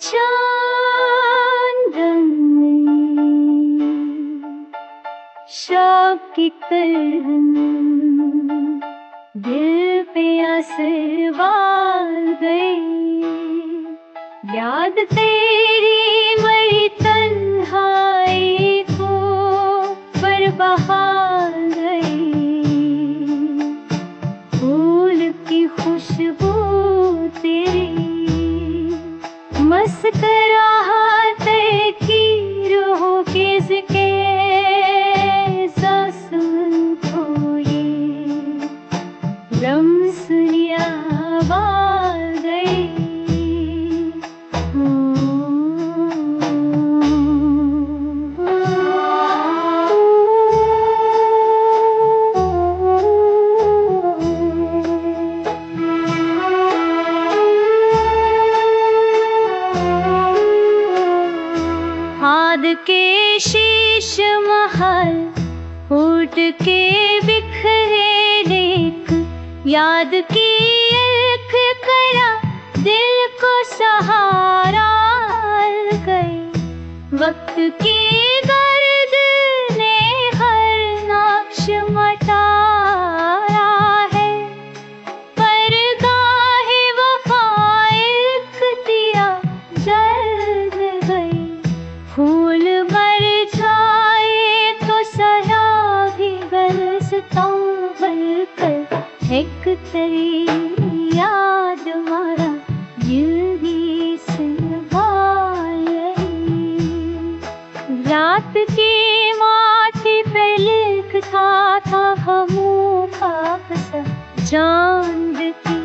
चांदनी शब की तरह दिल पे असर वाल गई। याद तेरी मरी तन्हाई को बरबहार गई। फूल की खुशबू तेरी मुस्कुराहट की रूह किसके ज़स्म को ये रमज़िया बाल गई। याद के शीश महल फूट के बिखरे लेक, याद की एक कला दिल को सहारा गई। वक्त की गर्द ने हर नक्श मटाया है, पर गाहे वफा एक दिया जल गई। फूल मर जाए तो सया भी बरसता बनकर, एक तेरी याद मारा जिंदगी से निभाई। रात की माटी पे लिखता था हमों का कसम चांद की